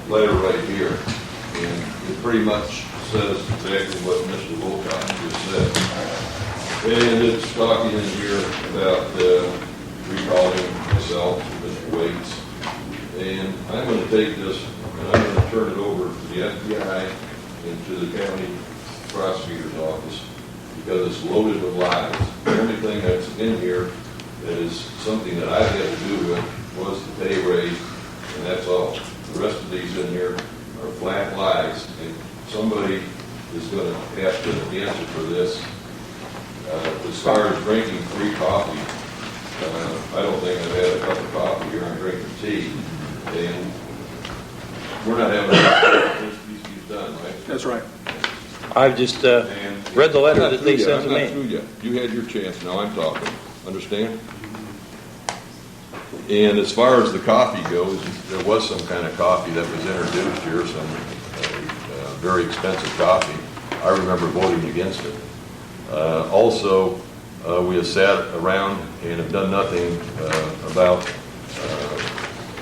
letter right here, and it pretty much says exactly what Mr. Wilcox just said. And it's talking in here about recalling myself, Mr. Waits. And I'm going to take this and I'm going to turn it over to the FBI and to the county prosecutor's office because it's loaded with lies. The only thing that's in here that is something that I had to do with was the pay raise, and that's all. The rest of these in here are flat lies, and somebody is going to have to answer for this. As far as drinking free coffee, I don't think I've had a cup of coffee here. I'm drinking tea, and we're not having he's done, right? That's right. I've just read the letter that they sent to me. I'm not through yet. You had your chance. Now I'm talking. Understand? And as far as the coffee goes, there was some kind of coffee that was introduced here, some very expensive coffee. I remember voting against it. Also, we have sat around and have done nothing about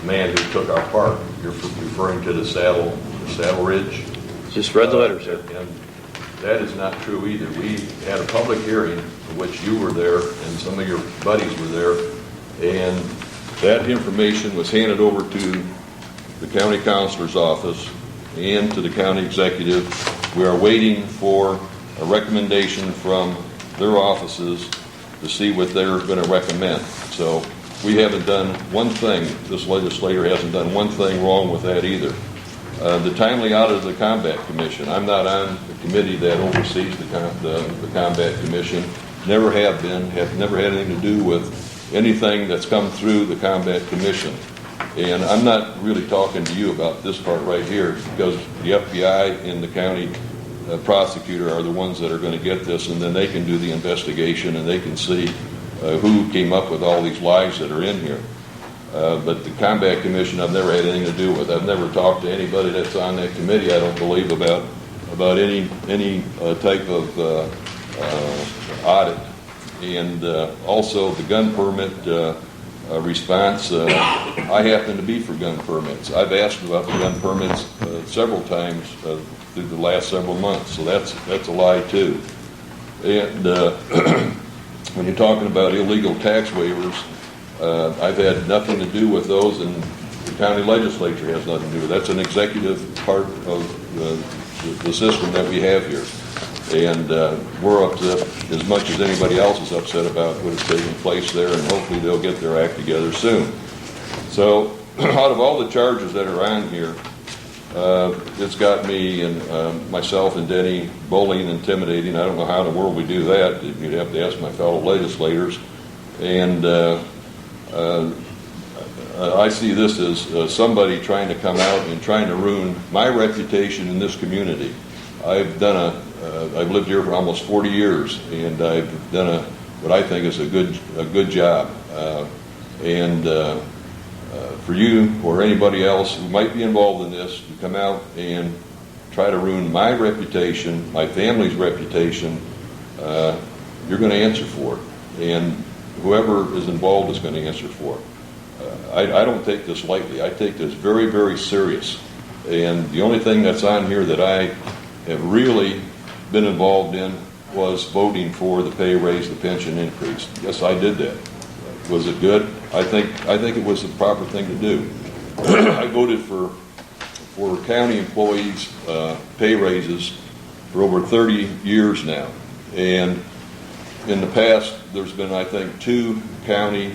the man who took our park. You're referring to the Saddle Ridge? Just read the letter, sir. And that is not true either. We had a public hearing in which you were there and some of your buddies were there, and that information was handed over to the county counselor's office and to the county executive. We are waiting for a recommendation from their offices to see what they're going to recommend. So we haven't done one thing, this legislator hasn't done one thing wrong with that either. The timely audit of the Combat Commission. I'm not on the committee that oversees the Combat Commission. Never have been, have never had anything to do with anything that's come through the Combat Commission. And I'm not really talking to you about this part right here because the FBI and the county prosecutor are the ones that are going to get this, and then they can do the investigation and they can see who came up with all these lies that are in here. But the Combat Commission I've never had anything to do with. I've never talked to anybody that's on that committee, I don't believe, about any type of audit. And also the gun permit response, I happen to be for gun permits. I've asked about the gun permits several times through the last several months, so that's a lie too. And when you're talking about illegal tax waivers, I've had nothing to do with those, and the county legislature has nothing to do with it. That's an executive part of the system that we have here. And we're upset as much as anybody else is upset about what is taking place there, and hopefully they'll get their act together soon. So out of all the charges that are on here, it's got me and myself and Denny bullying, intimidating. I don't know how in the world we do that. You'd have to ask my fellow legislators. And I see this as somebody trying to come out and trying to ruin my reputation in this community. I've lived here for almost 40 years, and I've done what I think is a good job. For you or anybody else who might be involved in this to come out and try to ruin my reputation, my family's reputation, you're going to answer for it. And whoever is involved is going to answer for it. I don't take this lightly. I take this very, very serious. And the only thing that's on here that I have really been involved in was voting for the pay raise, the pension increase. Yes, I did that. Was it good? I think it was the proper thing to do. I voted for county employees' pay raises for over 30 years now. And in the past, there's been, I think, 2 county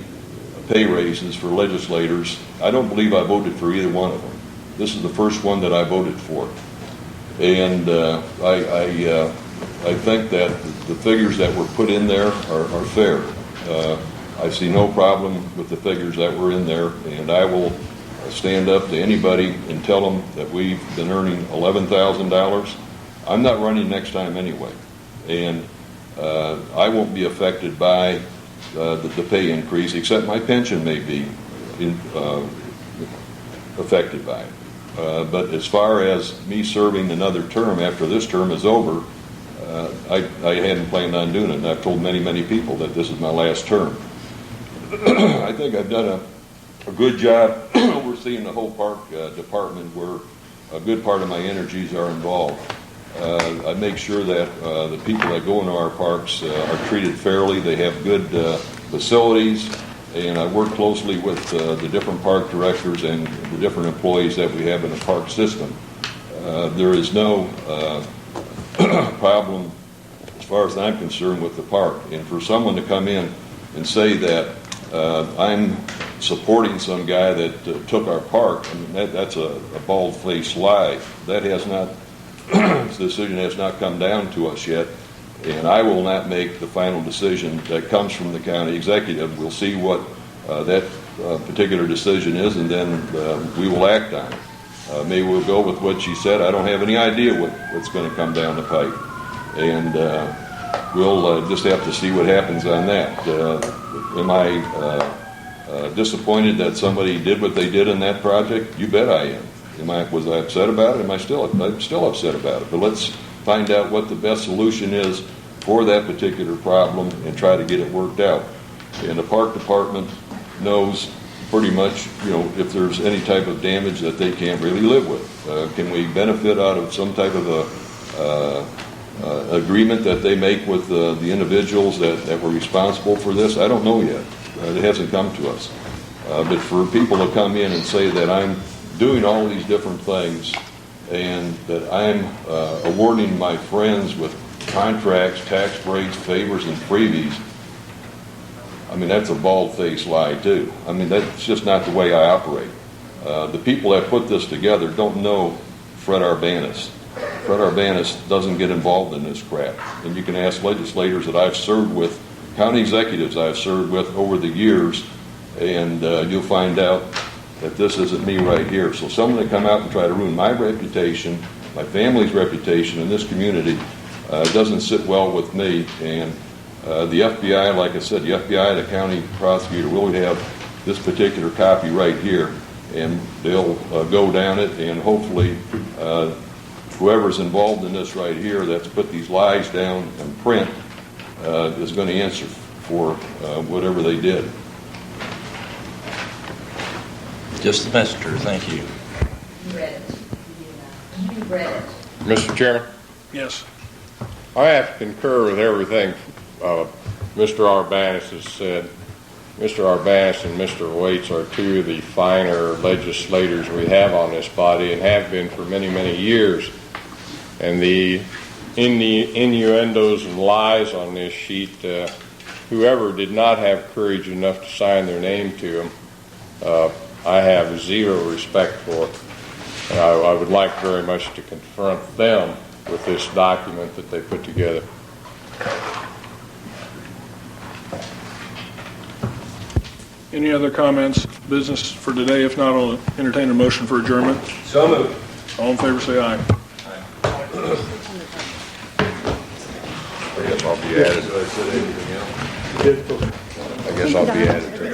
pay raises for legislators. I don't believe I voted for either one of them. This is the first one that I voted for. And I think that the figures that were put in there are fair. I see no problem with the figures that were in there, and I will stand up to anybody and tell them that we've been earning $11,000. I'm not running next time anyway, and I won't be affected by the pay increase, except my pension may be affected by it. But as far as me serving another term after this term is over, I hadn't planned on doing it, and I've told many, many people that this is my last term. I think I've done a a good job overseeing the whole park department where a good part of my energies are involved. I make sure that the people that go into our parks are treated fairly. They have good facilities, and I work closely with the different park directors and the different employees that we have in the park system. There is no problem as far as I'm concerned with the park. And for someone to come in and say that I'm supporting some guy that took our park, I mean, that's a bald-faced lie. That has not, this decision has not come down to us yet, and I will not make the final decision that comes from the county executive. We'll see what that particular decision is, and then we will act on it. Maybe we'll go with what she said. I don't have any idea what's going to come down the pipe, and we'll just have to see what happens on that. Am I disappointed that somebody did what they did in that project? You bet I am. Was I upset about it? I'm still upset about it. But let's find out what the best solution is for that particular problem and try to get it worked out. And the park department knows pretty much, if there's any type of damage that they can't really live with. Can we benefit out of some type of agreement that they make with the individuals that were responsible for this? I don't know yet. It hasn't come to us. But for people to come in and say that I'm doing all these different things and that I'm awarding my friends with contracts, tax breaks, favors, and freebies, I mean, that's a bald-faced lie, too. I mean, that's just not the way I operate. The people that put this together don't know Fred Arbanas. Fred Arbanas doesn't get involved in this crap. And you can ask legislators that I've served with, county executives I've served with over the years, and you'll find out that this isn't me right here. So someone to come out and try to ruin my reputation, my family's reputation in this community, doesn't sit well with me. And the FBI, like I said, the FBI, the county prosecutor, will have this particular copy right here, and they'll go down it, and hopefully whoever's involved in this right here that's put these lies down in print is going to answer for whatever they did. Just the messenger, thank you. You read it. You read it. Mr. Chairman, Yes. I have to concur with everything Mr. Arbanas has said. Mr. Arbanas and Mr. Waits are two of the finer legislators we have on this body and have been for many, many years. And the innuendos and lies on this sheet, whoever did not have courage enough to sign their name to them, I have zero respect for. And I would like very much to confront them with this document that they put together. Any other comments, business for today? If not, I'll entertain a motion for adjournment. So moved. All in favor, say aye. I guess I'll be added. I guess I'll be added to